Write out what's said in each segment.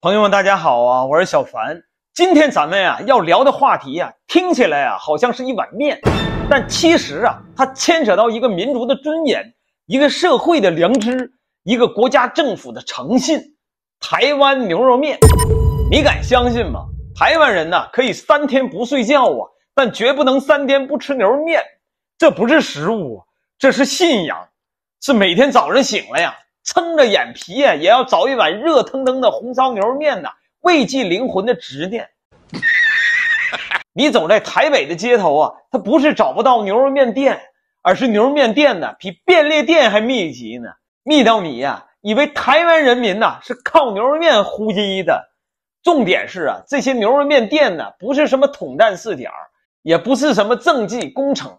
朋友们，大家好啊！我是小凡。今天咱们要聊的话题听起来好像是一碗面，但其实它牵扯到一个民族的尊严，一个社会的良知，一个国家政府的诚信。台湾牛肉面，你敢相信吗？台湾人可以3天不睡觉但绝不能3天不吃牛肉面。这不是食物，这是信仰，是每天早上醒了撑着眼皮也要找一碗热腾腾的红烧牛肉面慰藉灵魂的执念。你走在台北的街头它不是找不到牛肉面店，而是牛肉面店比便利店还密集呢，密到你以为台湾人民是靠牛肉面呼吸的。重点是这些牛肉面店不是什么统战4点，也不是什么政绩工程，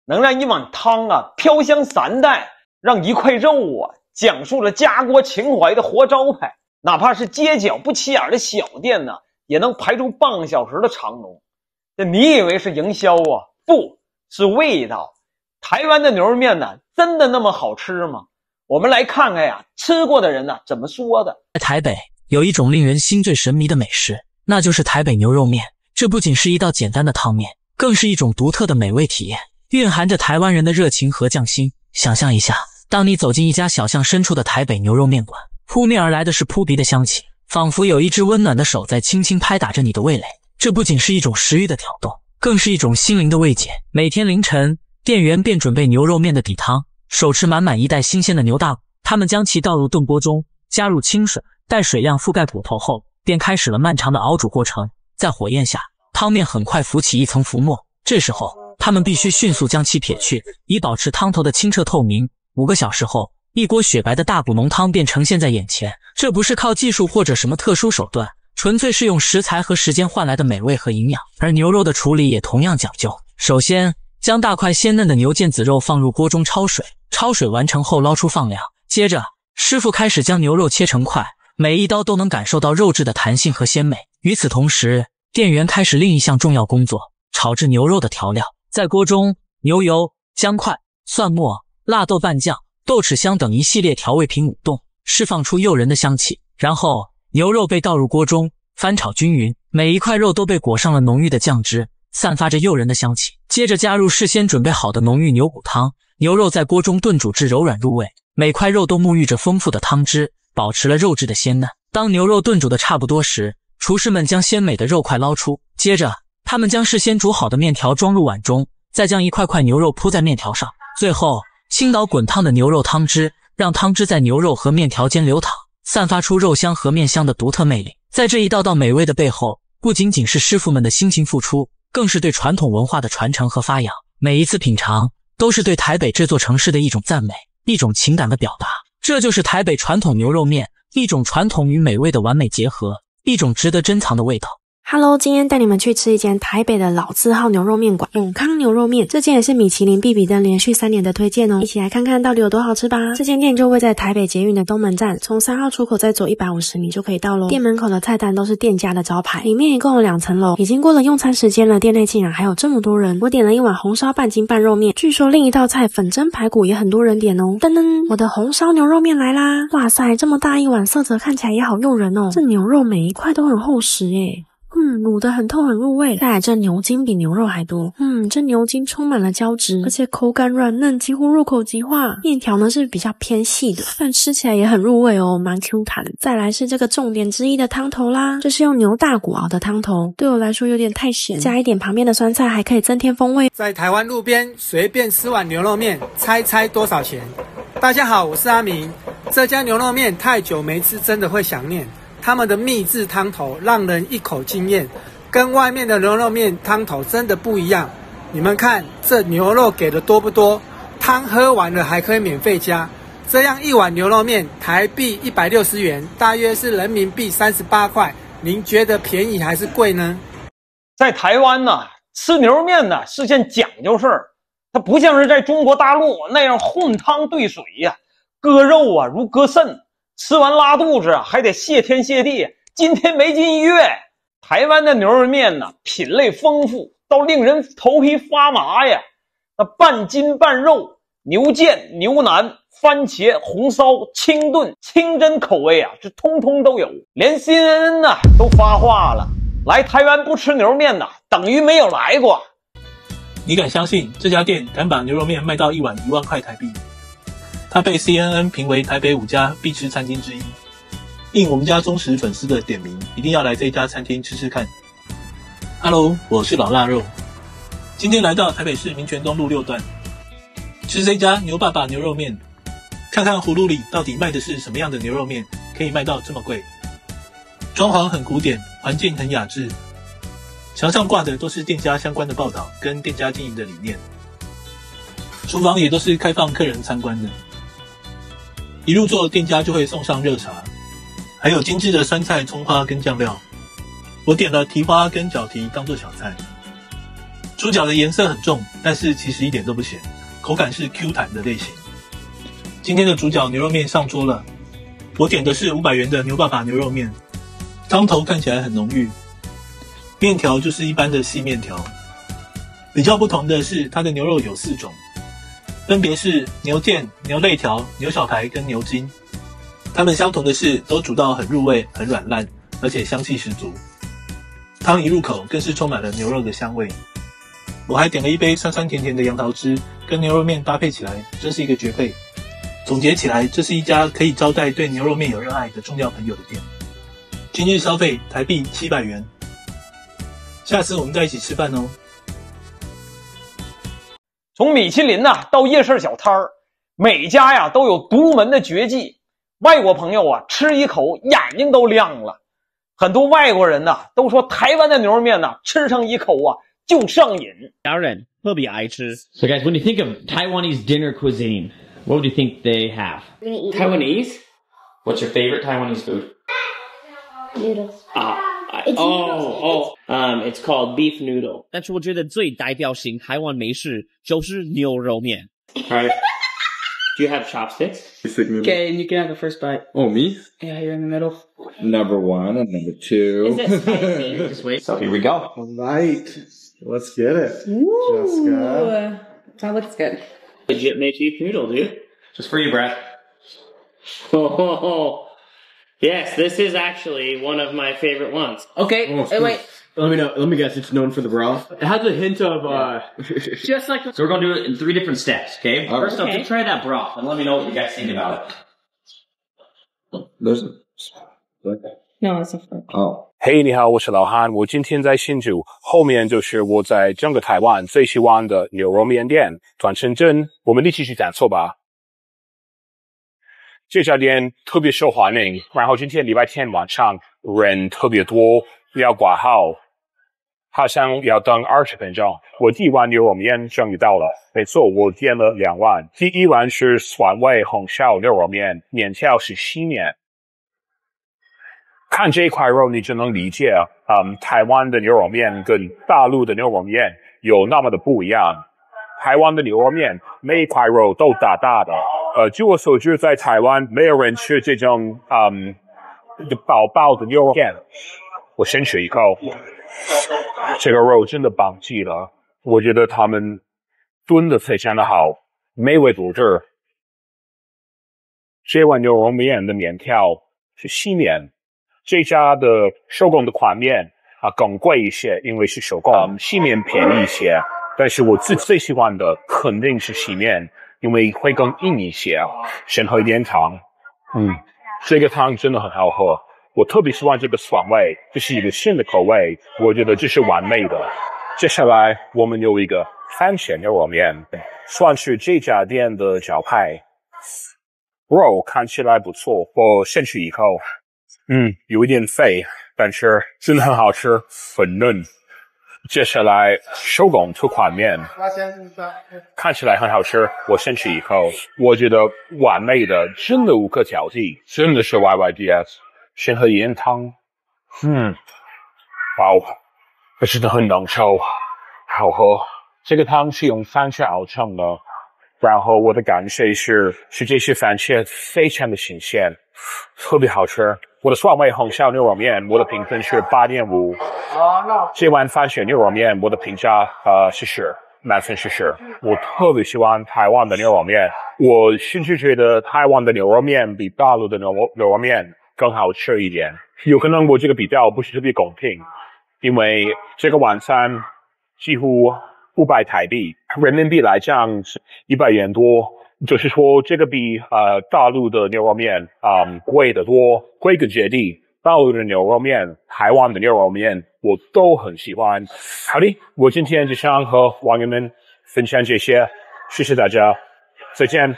能让一碗汤飘香3代，让一块肉讲述了家国情怀的活招牌。哪怕是街角不起眼的小店也能排出半个小时的长龙。这你以为是营销不是味道。台湾的牛肉面真的那么好吃吗？我们来看看吃过的人怎么说的。在台北有一种令人心醉神迷的美食，那就是台北牛肉面。这不仅是一道简单的汤面，更是一种独特的美味体验，蕴含着台湾人的热情和匠心。想象一下，当你走进一家小巷深处的台北牛肉面馆，扑面而来的是扑鼻的香气，仿佛有一只温暖的手在轻轻拍打着你的味蕾。这不仅是一种食欲的挑动，更是一种心灵的慰藉。每天凌晨，店员便准备牛肉面的底汤，手持满满一袋新鲜的牛大骨，他们将其倒入炖锅中，加入清水，待水量覆盖骨头后，便开始了漫长的熬煮过程。在火焰下，汤面很快浮起一层浮沫，这时候他们必须迅速将其撇去，以保持汤头的清澈透明。5个小时后，一锅雪白的大骨浓汤便呈现在眼前。这不是靠技术或者什么特殊手段，纯粹是用食材和时间换来的美味和营养。而牛肉的处理也同样讲究。首先，将大块鲜嫩的牛腱子肉放入锅中焯水，焯水完成后捞出放凉。接着，师傅开始将牛肉切成块，每一刀都能感受到肉质的弹性和鲜美。与此同时，店员开始另一项重要工作，炒制牛肉的调料。在锅中，牛油、姜块、蒜末、辣豆瓣酱、豆豉香等一系列调味品舞动，释放出诱人的香气。然后，牛肉被倒入锅中，翻炒均匀，每一块肉都被裹上了浓郁的酱汁，散发着诱人的香气。接着加入事先准备好的浓郁牛骨汤，牛肉在锅中炖煮至柔软入味，每块肉都沐浴着丰富的汤汁，保持了肉质的鲜嫩。当牛肉炖煮的差不多时，厨师们将鲜美的肉块捞出，接着他们将事先煮好的面条装入碗中，再将一块块牛肉铺在面条上，最后倾倒滚烫的牛肉汤汁，让汤汁在牛肉和面条间流淌，散发出肉香和面香的独特魅力。在这一道道美味的背后，不仅仅是师傅们的辛勤付出，更是对传统文化的传承和发扬。每一次品尝，都是对台北这座城市的一种赞美，一种情感的表达。这就是台北传统牛肉面，一种传统与美味的完美结合，一种值得珍藏的味道。Hello， 今天带你们去吃一间台北的老字号牛肉面馆——永康牛肉面。这间也是米其林必比登连续3年的推荐哦。一起来看看到底有多好吃吧。这间店就位在台北捷运的东门站，从3号出口再走150米就可以到咯。店门口的菜单都是店家的招牌，里面一共有2层楼。已经过了用餐时间了，店内竟然还有这么多人。我点了一碗红烧半斤半肉面，据说另一道菜粉蒸排骨也很多人点哦。噔噔，我的红烧牛肉面来啦！哇塞，这么大一碗，色泽看起来也好诱人哦。这牛肉每一块都很厚实耶。卤得很透很入味。再来，这牛筋比牛肉还多。这牛筋充满了胶质，而且口感软嫩，几乎入口即化。面条呢是比较偏细的，但吃起来也很入味哦，蛮 Q 弹。再来是这个重点之一的汤头啦，这是用牛大骨熬的汤头，对我来说有点太咸，加一点旁边的酸菜还可以增添风味。在台湾路边随便吃碗牛肉面，猜多少钱？大家好，我是阿明。这家牛肉面太久没吃，真的会想念。他们的秘制汤头让人一口惊艳，跟外面的牛肉面汤头真的不一样。你们看这牛肉给的多不多？汤喝完了还可以免费加。这样一碗牛肉面台币160元，大约是人民币38块。您觉得便宜还是贵呢？在台湾吃牛肉面是件讲究事儿，它不像是在中国大陆那样混汤兑水割肉如割肾。吃完拉肚子还得谢天谢地，今天没进医院。台湾的牛肉面品类丰富到令人头皮发麻呀。那半筋半肉，牛腱、牛腩、番茄、红烧、清炖、清真口味啊，这通通都有。连 CNN 呐都发话了，来台湾不吃牛肉面呐，等于没有来过。你敢相信这家店敢把牛肉面卖到1碗1万块台币？它被 CNN 评为台北5家必吃餐厅之一。应我们家忠实粉丝的点名，一定要来这家餐厅吃吃看。Hello， 我是老腊肉，今天来到台北市民权东路6段，吃这家牛爸爸牛肉面，看看葫芦里到底卖的是什么样的牛肉面，可以卖到这么贵。装潢很古典，环境很雅致，墙上挂的都是店家相关的报道跟店家经营的理念，厨房也都是开放客人参观的。一入座，店家就会送上热茶，还有精致的酸菜、葱花跟酱料。我点了蹄花跟脚蹄当做小菜。猪脚的颜色很重，但是其实一点都不咸，口感是 Q 弹的类型。今天的主角牛肉面上桌了，我点的是500元的牛爸爸牛肉面，汤头看起来很浓郁，面条就是一般的细面条。比较不同的是，它的牛肉有4种，分别是牛腱、牛肋条、牛小排跟牛筋。它们相同的是，都煮到很入味、很软烂，而且香气十足。汤一入口，更是充满了牛肉的香味。我还点了一杯酸酸甜甜的杨桃汁，跟牛肉面搭配起来，真是一个绝配。总结起来，这是一家可以招待对牛肉面有热爱的重要朋友的店。今日消费台币700元，下次我们再一起吃饭哦。从米其林呐到夜市小摊儿，每家呀都有独门的绝技。外国朋友啊吃一口眼睛都亮了。很多外国人呐都说台湾的牛肉面呐吃上一口啊就上瘾。家人特别爱吃。 So guys, when you think of Taiwanese dinner cuisine, what would you think they have? Taiwanese? What's your favorite Taiwanese food? Noodles. It's called beef noodle. 但是我觉得最代表性台湾美食就是牛肉面。 Right. Do you have chopsticks? Okay, and you can have the first bite. Oh, me? Yeah, you're in the middle. Number 1 and number 2. Is it spicy? Just wait. So here we go. All right. Let's get it. Ooh, Jessica. that looks good. Legit made beef noodle, dude. Just for you, Brad. Oh, yes, this is actually one of my favorite ones. Okay, wait. Let me guess, it's known for the broth. It has a hint of, Just like... So we're going to do it in 3 different steps, okay? All right. First off, just try that broth and let me know what you guys think about it. There's No, it's a fruit. Oh. 嘿，你好，我是老汉，我今天在新竹，后面就是我在整个台湾最喜欢的牛肉面店转城镇，我们一起去感受吧。这家店特别受欢迎，然后今天礼拜天晚上人特别多，要挂号，好像要等20分钟。我第一碗牛肉面终于到了，没错，我点了2碗，第一碗是蒜味红烧牛肉面，面条是细面。看这块肉，你就能理解，台湾的牛肉面跟大陆的牛肉面有那么的不一样。台湾的牛肉面每一块肉都大大的，据我所知，在台湾没有人吃这种薄薄的牛肉面。我先吃一口，这个肉真的棒极了，我觉得他们炖的非常的好，美味不止。这碗牛肉面的面条是细面。这家的手工的宽面更贵一些，因为是手工，细面便宜一些。但是我自己最喜欢的肯定是细面，因为会更硬一些。先喝一点汤，这个汤真的很好喝，我特别喜欢这个蒜味，这是一个新的口味，我觉得这是完美的。接下来我们有一个番茄牛肉面，算是这家店的招牌，肉看起来不错，我先吃一口。有一点肥，但是真的很好吃，很嫩。接下来手工土宽面，看起来很好吃，我先吃一口，我觉得完美的，真的无可挑剔，真的是 YYDS。先喝一点汤，哇，真的很浓稠，好喝。这个汤是用番茄熬成的，然后我的感觉是这些番茄非常的新鲜，特别好吃。我的蒜味红烧牛肉面，我的评分是8.5。这碗番茄牛肉面，我的评价是10。满分10，我特别喜欢台湾的牛肉面，我甚至觉得台湾的牛肉面比大陆的牛肉面更好吃一点。有可能我这个比较不是特别公平，因为这个晚餐几乎500台币，人民币来讲是100元多，就是说这个比大陆的牛肉面贵得多，贵个绝地。大陆的牛肉面、台湾的牛肉面我都很喜欢。好的，我今天就想和网友们分享这些，谢谢大家，再见。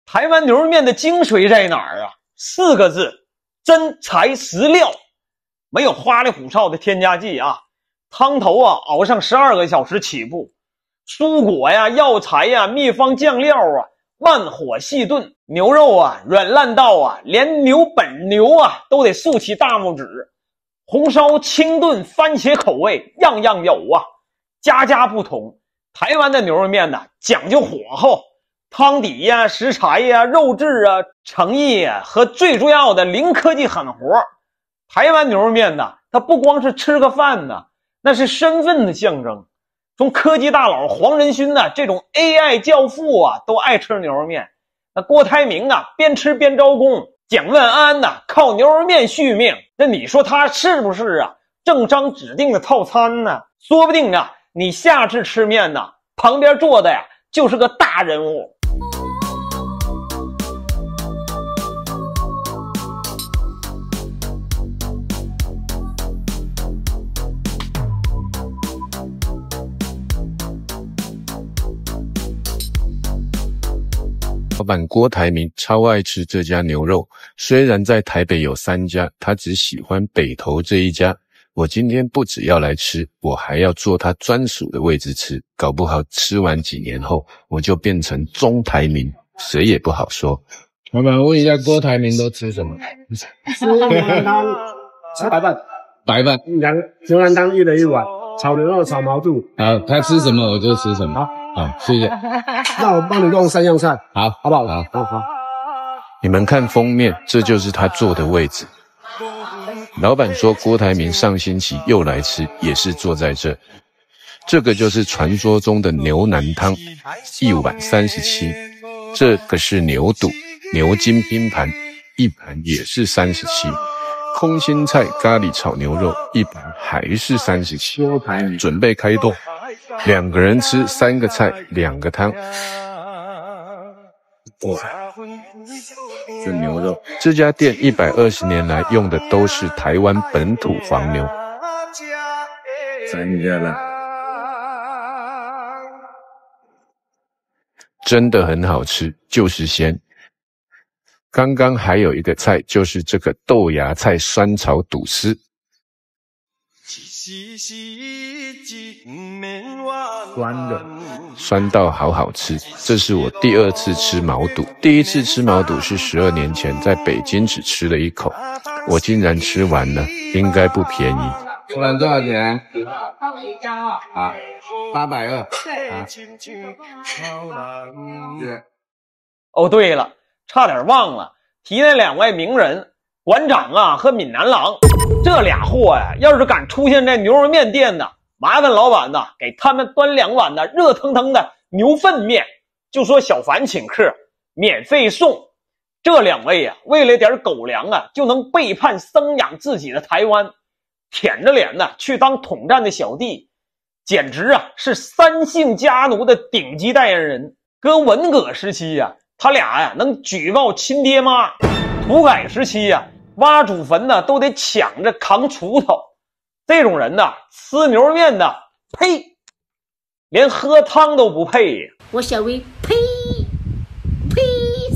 台湾牛肉面的精髓在哪儿啊？4个字：真材实料，没有花里胡哨的添加剂啊。汤头啊熬上12个小时起步，蔬果呀、药材呀、秘方酱料啊，慢火细炖，牛肉啊软烂到啊连本牛啊都得竖起大拇指。红烧、清炖、番茄口味样样有啊，家家不同。台湾的牛肉面呢讲究火候，汤底呀、食材呀、肉质啊、诚意啊和最重要的零科技狠活。台湾牛肉面呢，它不光是吃个饭呢，那是身份的象征。从科技大佬黄仁勋呢这种 AI 教父啊都爱吃牛肉面。那郭台铭啊边吃边招工，蒋万安呢靠牛肉面续命。那你说他是不是啊正章指定的套餐呢？说不定啊你下次吃面呢旁边坐的呀就是个大人物。老板郭台铭超爱吃这家牛肉，虽然在台北有3家，他只喜欢北投这一家。我今天不只要来吃，我还要坐他专属的位置吃，搞不好吃完几年后，我就变成中台民，谁也不好说。老板，问一下郭台铭都吃什么？吃牛腩汤，吃白饭，牛腩汤1人1碗，炒牛肉、炒毛肚。好，他吃什么我就吃什么。好，谢谢。那我帮你弄3样菜，好，好不好？好。你们看封面，这就是他坐的位置。老板说郭台铭上星期又来吃，也是坐在这。这个就是传说中的牛腩汤，1碗37。这个是牛肚、牛筋拼盘，1盘也是37。空心菜咖喱炒牛肉，1盘还是37。准备开动。2个人吃3个菜2个汤。哇，这牛肉，这家店120年来用的都是台湾本土黄牛。咱家了，真的很好吃，就是鲜。刚刚还有一个菜，就是这个豆芽菜酸炒肚丝。酸到好好吃，这是我第2次吃毛肚。第1次吃毛肚是12年前，在北京只吃了1口，我竟然吃完了，应该不便宜。不然多少钱？啊，820。对。哦，对了，差点忘了提那2位名人，馆长啊和闽南郎。这俩货呀，要是敢出现在牛肉面店呢，麻烦老板呢给他们端2碗的热腾腾的牛粪面，就说小凡请客，免费送。这2位啊，为了点狗粮啊，就能背叛生养自己的台湾，舔着脸呢去当统战的小弟，简直啊是3姓家奴的顶级代言人。搁文革时期呀，他俩呀能举报亲爹妈；土改时期呀，挖祖坟呢都得抢着扛锄头。这种人呢吃牛肉面的，呸，连喝汤都不配呀。我小薇，呸，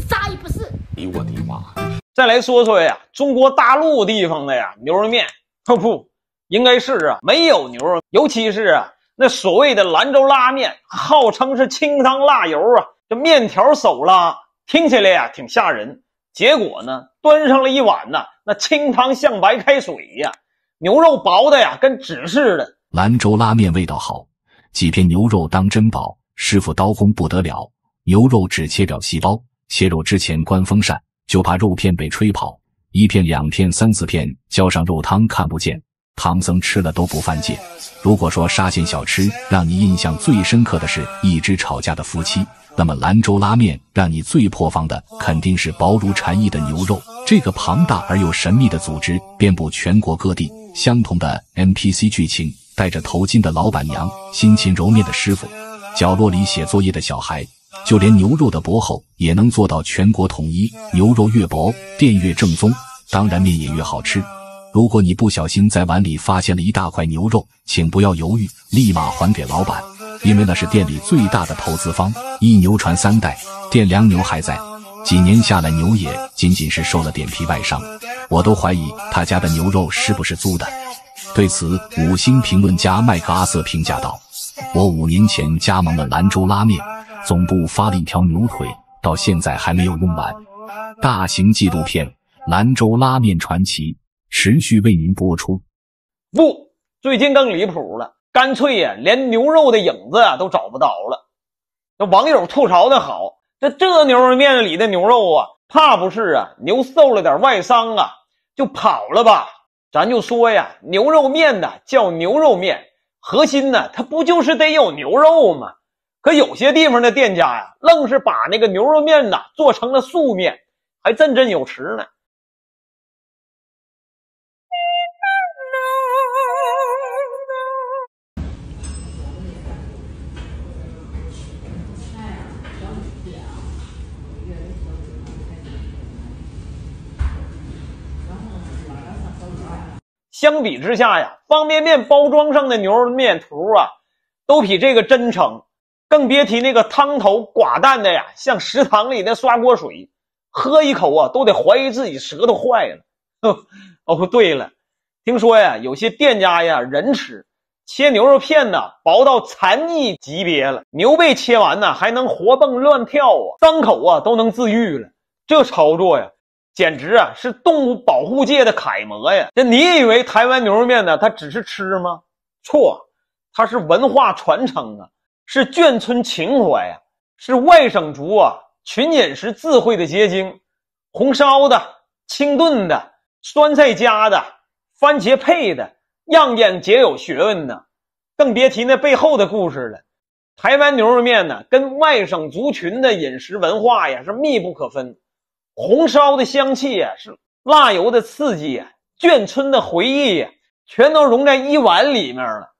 啥也不是。哎我的妈！再来说说呀，中国大陆地方的呀牛肉面，不，应该是啊没有牛肉，尤其是啊那所谓的兰州拉面，号称是清汤辣油啊，这面条手拉，听起来呀挺吓人。结果呢，端上了一碗呢，那清汤像白开水呀，牛肉薄的呀，跟纸似的。兰州拉面味道好，几片牛肉当珍宝，师傅刀工不得了。牛肉只切表细胞，切肉之前关风扇，就怕肉片被吹跑。1片2片3、4片，浇上肉汤看不见。唐僧吃了都不犯戒。如果说沙县小吃让你印象最深刻的是一只吵架的夫妻，那么兰州拉面让你最破防的肯定是薄如蝉翼的牛肉。这个庞大而又神秘的组织遍布全国各地，相同的 NPC 剧情，戴着头巾的老板娘，辛勤揉面的师傅，角落里写作业的小孩，就连牛肉的薄厚也能做到全国统一。牛肉越薄，店越正宗，当然面也越好吃。如果你不小心在碗里发现了一大块牛肉，请不要犹豫，立马还给老板，因为那是店里最大的投资方。一牛传3代，店粮牛还在，几年下来牛也仅仅是受了点皮外伤，我都怀疑他家的牛肉是不是租的。对此5星评论家麦克阿瑟评价道，我5年前加盟了兰州拉面，总部发了一条牛腿，到现在还没有用完。大型纪录片《兰州拉面传奇》持续为您播出。不，最近更离谱了，干脆呀，连牛肉的影子啊都找不着了。这网友吐槽的好，这牛肉面里的牛肉啊，怕不是啊牛受了点外伤啊就跑了吧？咱就说呀，牛肉面呢叫牛肉面，核心呢它不就是得有牛肉吗？可有些地方的店家呀，愣是把那个牛肉面呢做成了素面，还振有词呢。相比之下呀，方便面包装上的牛肉面图啊，都比这个真诚，更别提那个汤头寡淡的呀，像食堂里的刷锅水，喝一口啊都得怀疑自己舌头坏了。哦，对了，听说呀，有些店家呀人吃，切牛肉片呢薄到残疾级别了，牛被切完呢还能活蹦乱跳啊，伤口啊都能自愈了，这操作呀简直啊是动物保护界的楷模呀！这你以为台湾牛肉面呢它只是吃吗？错，它是文化传承啊，是眷村情怀呀，是外省族啊群饮食智慧的结晶。红烧的、清炖的、酸菜加的、番茄配的，样样皆有学问呢。更别提那背后的故事了。台湾牛肉面呢跟外省族群的饮食文化呀是密不可分。红烧的香气呀，是辣油的刺激呀，眷村的回忆呀，全都融在一碗里面了。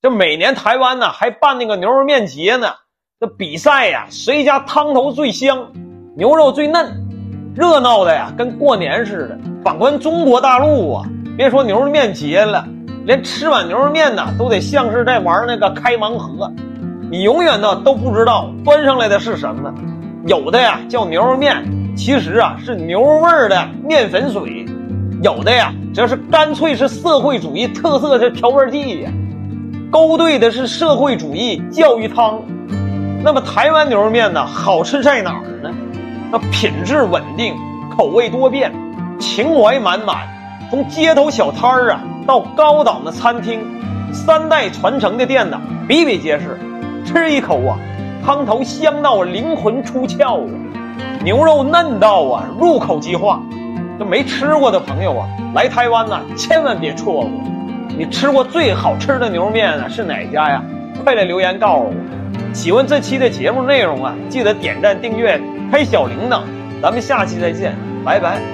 这每年台湾呢还办那个牛肉面节呢，这比赛呀，谁家汤头最香，牛肉最嫩，热闹的呀跟过年似的。反观中国大陆啊，别说牛肉面节了，连吃碗牛肉面呢都得像是在玩那个开盲盒，你永远呢都不知道端上来的是什么。有的呀叫牛肉面，其实啊是牛味儿的面粉水，有的呀则是干脆是社会主义特色的调味剂呀，勾兑的是社会主义教育汤。那么台湾牛肉面呢好吃在哪儿呢？那品质稳定，口味多变，情怀满满，从街头小摊儿啊到高档的餐厅，3代传承的店呢比比皆是。吃一口啊，汤头香到灵魂出窍啊，牛肉嫩到啊入口即化。这没吃过的朋友啊，来台湾呢千万别错过。你吃过最好吃的牛肉面呢是哪家呀？快来留言告诉我。喜欢这期的节目内容啊，记得点赞订阅开小铃铛，咱们下期再见，拜拜。